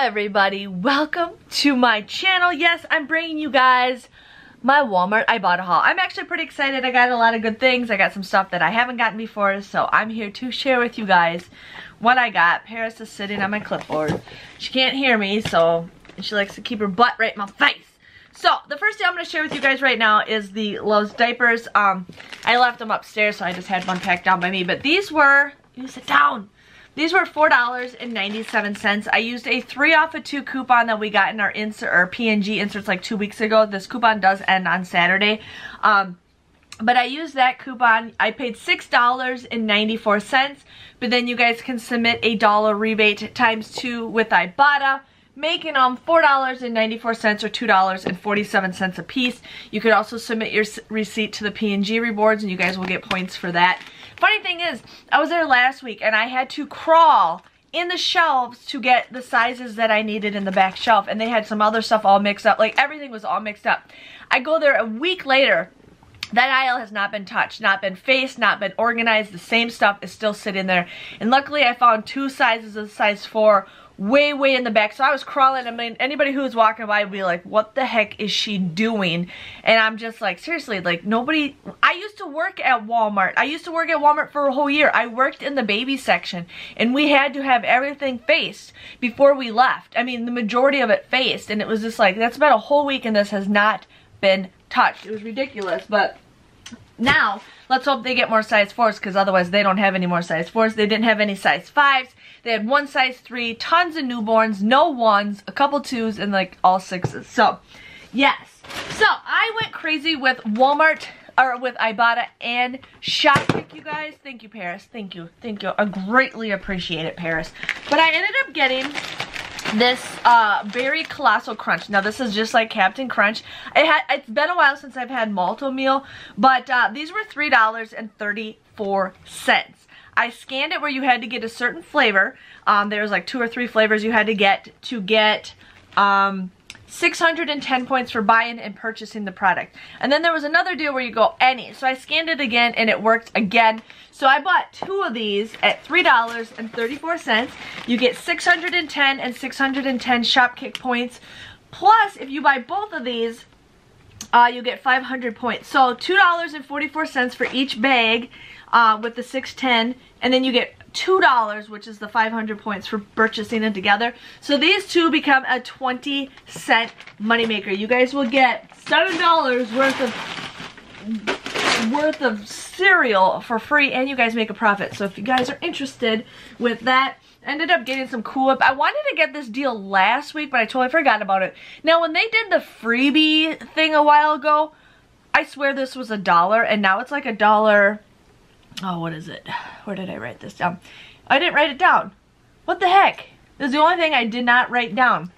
everybody, welcome to my channel. Yes, I'm bringing you guys my Walmart Ibotta haul. I'm actually pretty excited. I got a lot of good things. I got some stuff that I haven't gotten before, so I'm here to share with you guys what I got. Paris is sitting on my clipboard. She can't hear me, so she likes to keep her butt right in my face. So, the first thing I'm going to share with you guys right now is the Lowe's diapers. I left them upstairs, so I just had one packed down by me, but these were, you sit down. These were $4.97. I used a 3 off of 2 coupon that we got in our insert or P&G inserts like 2 weeks ago. This coupon does end on Saturday. But I used that coupon. I paid $6.94, but then you guys can submit a $1 rebate times 2 with Ibotta, making them $4.94 or $2.47 a piece. You could also submit your receipt to the P&G rewards and you guys will get points for that. Funny thing is, I was there last week and I had to crawl in the shelves to get the sizes that I needed in the back shelf, and they had some other stuff all mixed up. Like, everything was all mixed up. I go there a week later. That aisle has not been touched, not been faced, not been organized. The same stuff is still sitting there. And luckily I found 2 sizes of size 4 way in the back. So I was crawling. I mean, anybody who was walking by would be like, what the heck is she doing? And I'm just like, seriously, like, nobody. I used to work at Walmart. I used to work at Walmart for a whole year. I worked in the baby section and we had to have everything faced before we left. I mean, the majority of it faced, and it was just like, that's about a whole week and this has not been touched. It was ridiculous. But now let's hope they get more size 4s, because otherwise they don't have any more size 4s. They didn't have any size 5s. They had 1 size 3, tons of newborns, no 1s, a couple 2s, and like all 6s. So, yes. So, I went crazy with Walmart, or with Ibotta and ShopKick, you guys. Thank you, Paris. Thank you. Thank you. I greatly appreciate it, Paris. But I ended up getting this Berry Colossal Crunch. Now, this is just like Captain Crunch. It's been a while since I've had Malto meal, but these were $3.34. I scanned it where you had to get a certain flavor. There was like 2 or 3 flavors you had to get 610 points for buying and purchasing the product. And then there was another deal where you go any. So I scanned it again and it worked again. So I bought 2 of these at $3.34. You get 610 and 610 ShopKick points. Plus, if you buy both of these, you get 500 points. So $2.44 for each bag with the 610, and then you get $2, which is the 500 points for purchasing it together. So these 2 become a 20-cent moneymaker. You guys will get $7 worth of cereal for free, and you guys make a profit. So if you guys are interested with that, I ended up getting some Cool Whip. I wanted to get this deal last week, but I totally forgot about it. Now, when they did the freebie thing a while ago, I swear this was $1, and now it's like $1. Oh, what is it? Where did I write this down? I didn't write it down. What the heck? This is the only thing I did not write down.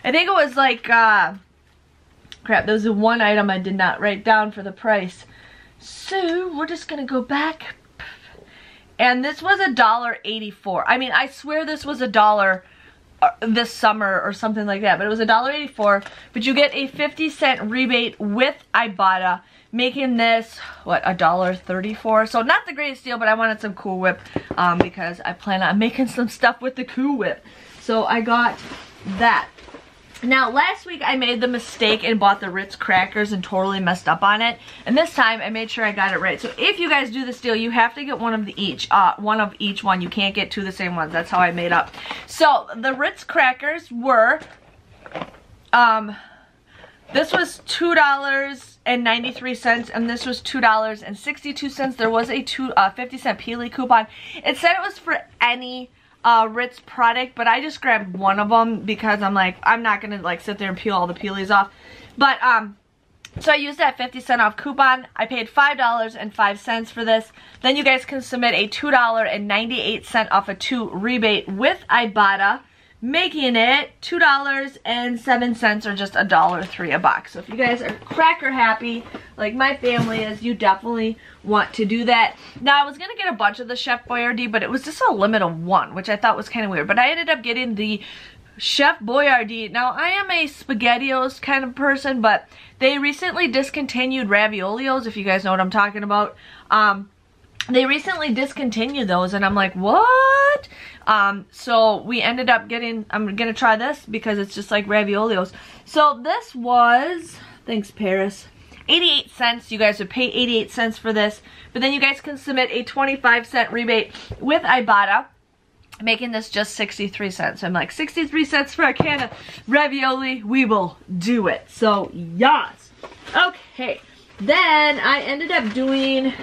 I think it was like, crap, there was the one item I did not write down for the price. So, we're just gonna go back. And this was $1.84. I mean, I swear this was $1 this summer or something like that, but it was $1.84. But you get a 50-cent rebate with Ibotta, making this, what, $1.34. So not the greatest deal, but I wanted some Cool Whip because I plan on making some stuff with the Cool Whip. So I got that. Now, last week I made the mistake and bought the Ritz crackers and totally messed up on it. And this time I made sure I got it right. So if you guys do this deal, you have to get one of each one. You can't get 2 of the same ones. That's how I made up. So the Ritz crackers were, this was $2.93 and this was $2.62. There was a 50-cent Peely coupon. It said it was for any Ritz product, but I just grabbed one of them because I'm like, I'm not gonna like sit there and peel all the peelies off. But so I used that 50-cent off coupon. I paid $5.05 for this. Then you guys can submit a $2.98 off of 2 rebate with Ibotta, making it $2.07 or just $1.03 a box. So if you guys are cracker happy like my family is, you definitely want to do that. Now, I was gonna get a bunch of the Chef Boyardee, but it was just a limit of 1, which I thought was kind of weird. But I ended up getting the Chef Boyardee. Now, I am a SpaghettiOs kind of person, but they recently discontinued Raviolios, if you guys know what I'm talking about. They recently discontinued those, and I'm like, what? what? So we ended up getting, I'm gonna try this because it's just like raviolios. So this was, thanks Paris, 88 cents. You guys would pay 88 cents for this, but then you guys can submit a 25-cent rebate with Ibotta, making this just 63 cents. I'm like, 63 cents for a can of ravioli, we will do it. So yes. Okay, then I ended up doing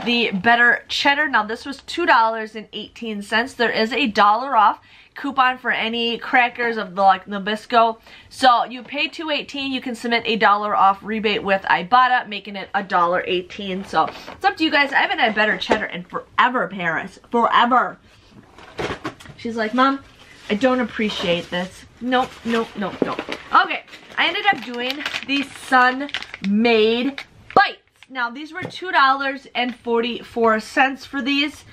the better cheddar. Now this was $2.18. There is a $1 off coupon for any crackers of the like Nabisco. So you pay $2.18, you can submit a $1 off rebate with Ibotta, making it $1.18. So it's up to you guys. I haven't had better cheddar in forever, Paris. Forever. She's like, Mom, I don't appreciate this. Nope, nope, nope, nope. Okay, I ended up doing the Sun-Made Bites. Now, these were $2.44 for these.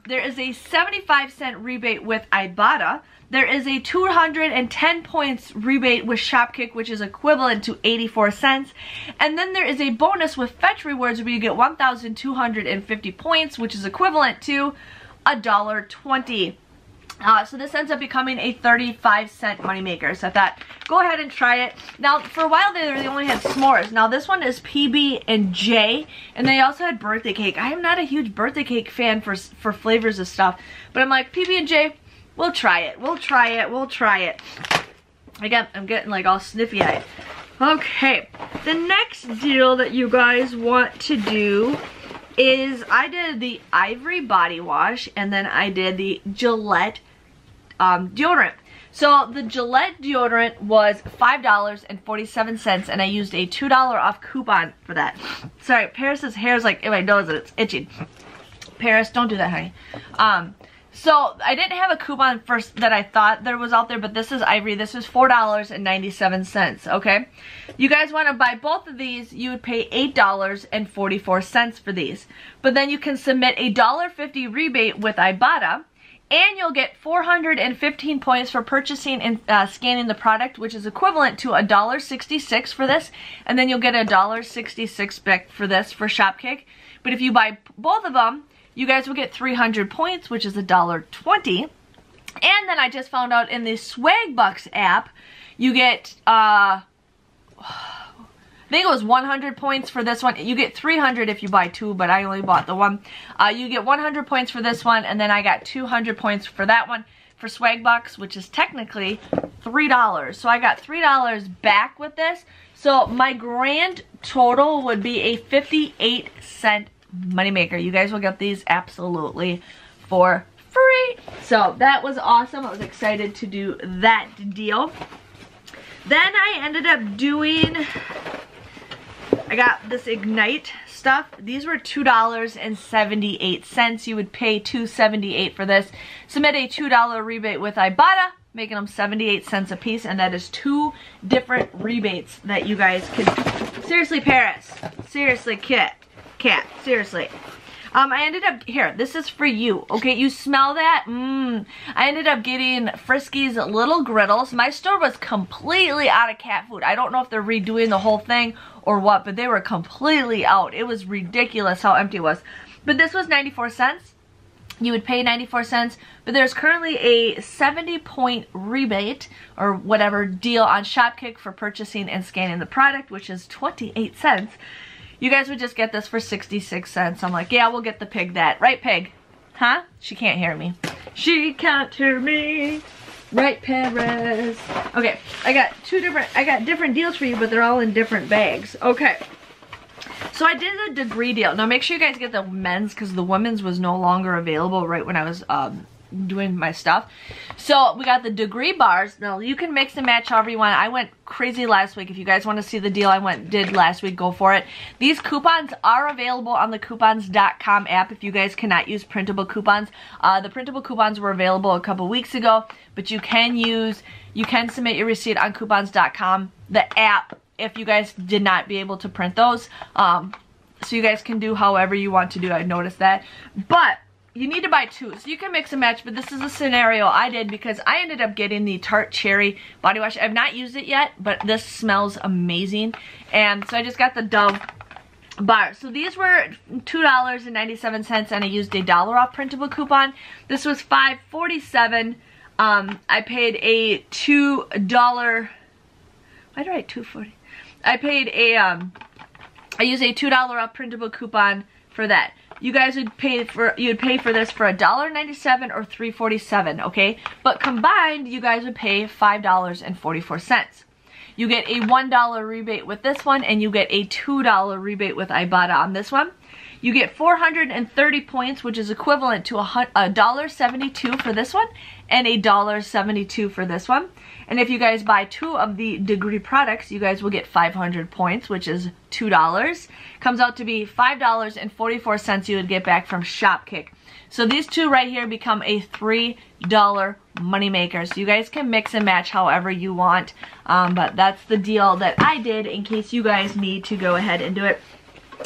There is a 75-cent rebate with Ibotta. There is a 210 points rebate with Shopkick, which is equivalent to 84 cents. And then there is a bonus with Fetch Rewards where you get 1,250 points, which is equivalent to $1.20. So this ends up becoming a 35-cent moneymaker. So I thought, go ahead and try it. Now, for a while there, they only had s'mores. Now, this one is PB&J, and they also had birthday cake. I am not a huge birthday cake fan for flavors of stuff, but I'm like, PB&J, we'll try it. We'll try it. We'll try it. I'm getting like all sniffy-eyed. Okay, the next deal that you guys want to do is I did the Ivory body wash, and then I did the Gillette deodorant. So the Gillette deodorant was $5.47, and I used a $2 off coupon for that. Sorry, Paris's hair is like in my nose and it's itching. Paris, don't do that, honey. So I didn't have a coupon first that I thought there was out there, but this is Ivory. This is $4.97, okay? You guys want to buy both of these, you would pay $8.44 for these. But then you can submit a $1.50 rebate with Ibotta, and you'll get 415 points for purchasing and scanning the product, which is equivalent to $1.66 for this. And then you'll get a $1.66 back for this for Shopkick. But if you buy both of them, you guys will get 300 points, which is $1.20. And then I just found out in the Swagbucks app, you get, I think it was 100 points for this one. You get 300 if you buy two, but I only bought the one. You get 100 points for this one, and then I got 200 points for that one for Swagbucks, which is technically $3. So I got $3 back with this. So my grand total would be a 58-cent moneymaker. You guys will get these absolutely for free. So that was awesome. I was excited to do that deal. Then I ended up doing, I got this Ignite stuff. These were $2.78. You would pay $2.78 for this. Submit a $2 rebate with Ibotta, making them 78 cents a piece, and that is 2 different rebates that you guys can. Seriously, Paris. Seriously, Cat, seriously. I ended up, here, this is for you. Okay, you smell that? I ended up getting Friskies Little Griddles. My store was completely out of cat food. I don't know if they're redoing the whole thing or what, but they were completely out. It was ridiculous how empty it was. But this was 94 cents. You would pay 94 cents, but there's currently a 70-point rebate or whatever deal on Shopkick for purchasing and scanning the product, which is 28 cents. You guys would just get this for 66 cents. I'm like, yeah, we'll get the pig that. Right, pig? Huh? She can't hear me. She can't hear me. Right, Perez? Okay, I got different deals for you, but they're all in different bags. Okay. So I did a degree deal. Now make sure you guys get the men's because the women's was no longer available right when I was doing my stuff. So we got the degree bars. Now you can mix and match however you want. I went crazy last week. If you guys want to see the deal I did last week, go for it. These coupons are available on the coupons.com app if you guys cannot use printable coupons. The printable coupons were available a couple weeks ago, but you can submit your receipt on coupons.com, the app, if you guys did not be able to print those. So you guys can do however you want to do. I noticed that. But you need to buy 2, so you can mix and match, but this is a scenario I did because I ended up getting the Tarte Cherry body wash. I've not used it yet, but this smells amazing. And so I just got the Dove bar. So these were $2.97 and I used a $1 off printable coupon. This was $5.47. I paid a $2, why did I write $2.40? I paid a, I used a $2 off printable coupon for that. You guys would pay for, this for $1.97 or $3.47, okay? But combined, you guys would pay $5.44. You get a $1 rebate with this one, and you get a $2 rebate with Ibotta on this one. You get 430 points, which is equivalent to $1.72 for this one, and a $1.72 for this one. And if you guys buy 2 of the degree products, you guys will get 500 points, which is $2. Comes out to be $5.44 you would get back from Shopkick. So these 2 right here become a $3 moneymaker. So you guys can mix and match however you want. But that's the deal that I did in case you guys need to go ahead and do it.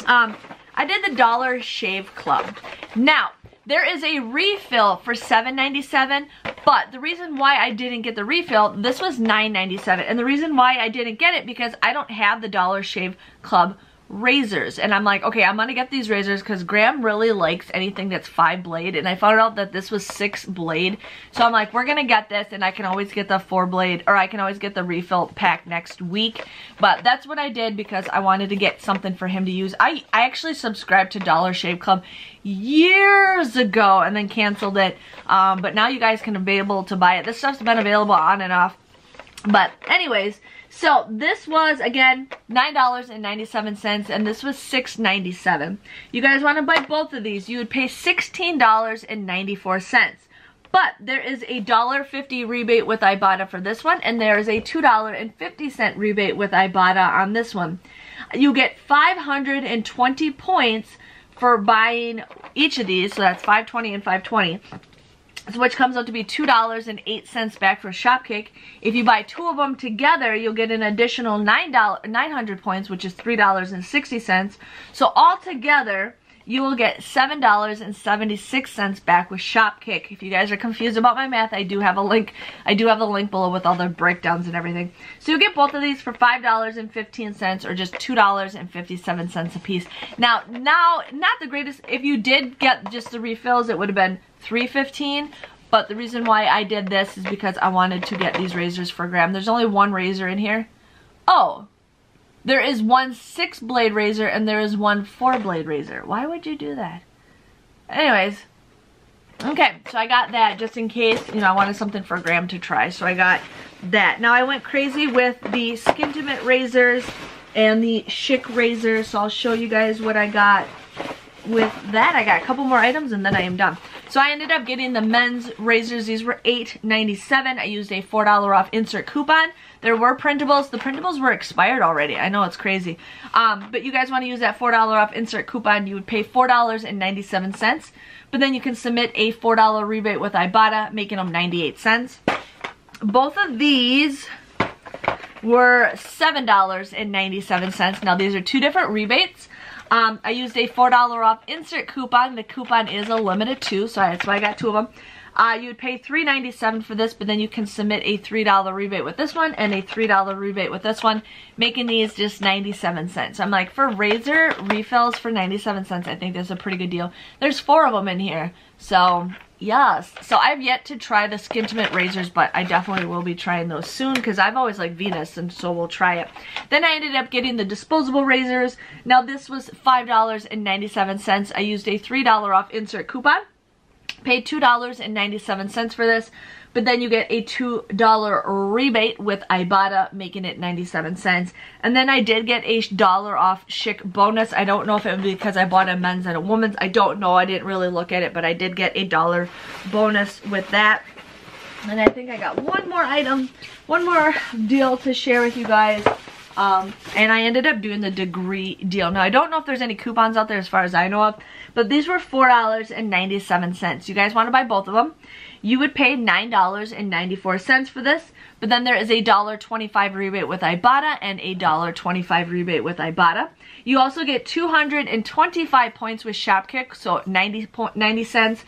I did the Dollar Shave Club. Now, there is a refill for $7.97, but the reason why I didn't get the refill, this was $9.97, and the reason why I didn't get it because I don't have the Dollar Shave Club razors, and I'm like, okay, I'm gonna get these razors because Graham really likes anything that's 5 blade, and I found out that this was 6 blade, so I'm like, we're gonna get this, and I can always get the 4 blade, or I can always get the refill pack next week. But that's what I did because I wanted to get something for him to use. I actually subscribed to Dollar Shave Club years ago and then canceled it, but now you guys can be able to buy it. This stuff's been available on and off. But anyways, so this was, again, $9.97, and this was $6.97. You guys want to buy both of these, you would pay $16.94. But there is a $1.50 rebate with Ibotta for this one, and there is a $2.50 rebate with Ibotta on this one. You get 520 points for buying each of these, so that's 520 and 520. So which comes out to be $2.08 back for Shopkick. If you buy 2 of them together, you'll get an additional 900 points, which is $3.60. So altogether, you will get $7.76 back with Shopkick. If you guys are confused about my math, I do have a link. I do have the link below with all the breakdowns and everything. So you'll get both of these for $5.15 or just $2.57 a piece. Now, not the greatest. If you did get just the refills, it would have been $3.15. But the reason why I did this is because I wanted to get these razors for Graham. There's only 1 razor in here. Oh. There is 1 6-blade razor and there is 1 4-blade razor. Why would you do that? Anyways. Okay, so I got that just in case, you know, I wanted something for Graham to try. So I got that. Now I went crazy with the Skintimate razors and the Schick razors. So I'll show you guys what I got with that. I got a couple more items and then I am done. So I ended up getting the men's razors. These were $8.97. I used a $4 off insert coupon. There were printables. The printables were expired already. I know, it's crazy. But you guys want to use that $4 off insert coupon, you would pay $4.97. But then you can submit a $4 rebate with Ibotta, making them 98 cents. Both of these were $7.97. Now these are 2 different rebates. I used a $4 off insert coupon. The coupon is a limited 2, so that's why I got 2 of them. You would pay $3.97 for this, but then you can submit a $3 rebate with this one and a $3 rebate with this one, making these just 97 cents. I'm like, for razor refills for 97 cents, I think that's a pretty good deal. There's 4 of them in here, so yes. So I've yet to try the Skintimate razors, but I definitely will be trying those soon because I've always liked Venus, and so we'll try it. Then I ended up getting the disposable razors. Now this was $5.97. I used a $3 off insert coupon. Paid $2.97 for this, but then you get a $2 rebate with Ibotta, making it 97 cents. And then I did get a $1 off Schick bonus. I don't know if it would be because I bought a men's and a woman's. I don't know. I didn't really look at it, but I did get a $1 bonus with that. And I think I got one more item, one more deal to share with you guys. And I ended up doing the degree deal. Now, I don't know if there's any coupons out there as far as I know of, but these were $4.97. You guys want to buy both of them. You would pay $9.94 for this, but then there is a $1.25 rebate with Ibotta and a $1.25 rebate with Ibotta. You also get 225 points with Shopkick, so 90 cents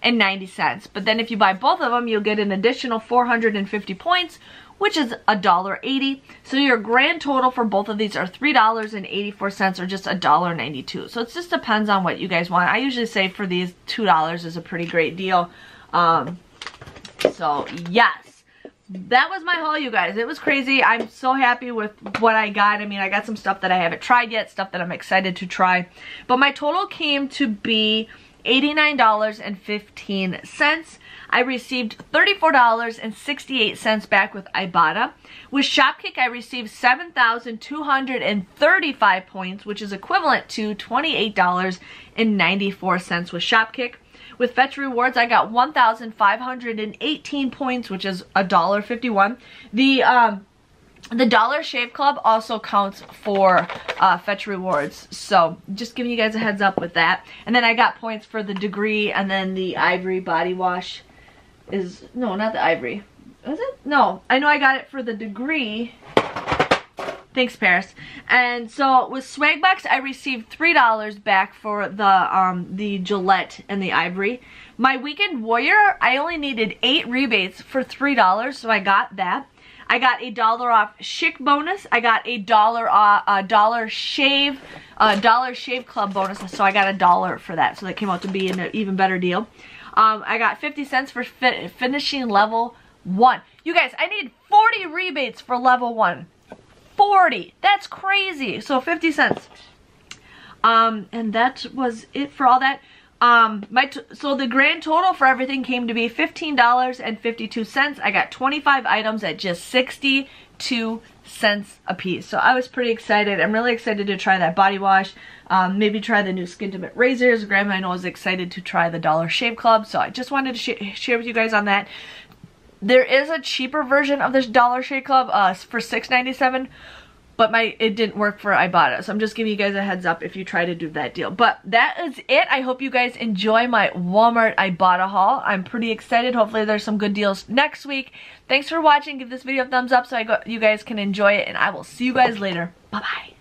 and 90 cents. But then if you buy both of them, you'll get an additional 450 points, which is $1.80. So your grand total for both of these are $3.84 or just $1.92. So it just depends on what you guys want. I usually say for these $2 is a pretty great deal. So yes, that was my haul, you guys. It was crazy. I'm so happy with what I got. I mean, I got some stuff that I haven't tried yet, stuff that I'm excited to try. But my total came to be $89.15. I received $34.68 back with Ibotta. With Shopkick, I received 7,235 points, which is equivalent to $28.94 with Shopkick. With Fetch Rewards, I got 1,518 points, which is $1.51. The Dollar Shave Club also counts for Fetch Rewards, so just giving you guys a heads up with that. And then I got points for the Degree, and then the Ivory body wash is, no, not the Ivory. Is it? No, I know I got it for the Degree. Thanks, Paris. And so with Swagbucks, I received $3 back for the Gillette and the Ivory. My Weekend Warrior, I only needed 8 rebates for $3, so I got that. I got a $1 off Chic bonus. I got a Dollar Shave Club bonus, so I got $1 for that. So that came out to be an even better deal. I got 50 cents for finishing level 1. You guys, I need 40 rebates for level 1. 40. That's crazy. So 50 cents. And that was it for all that. So the grand total for everything came to be $15.52. I got 25 items at just 62 cents a piece. So I was pretty excited. I'm really excited to try that body wash. Maybe try the new Skintimate razors. Grandma, I know, is excited to try the Dollar Shave Club. So I just wanted to share with you guys on that. There is a cheaper version of this Dollar Shave Club for $6.97, but it didn't work for Ibotta. So I'm just giving you guys a heads up if you try to do that deal. But that is it. I hope you guys enjoy my Walmart Ibotta haul. I'm pretty excited. Hopefully there's some good deals next week. Thanks for watching. Give this video a thumbs up so you guys can enjoy it, and I will see you guys later. Bye-bye.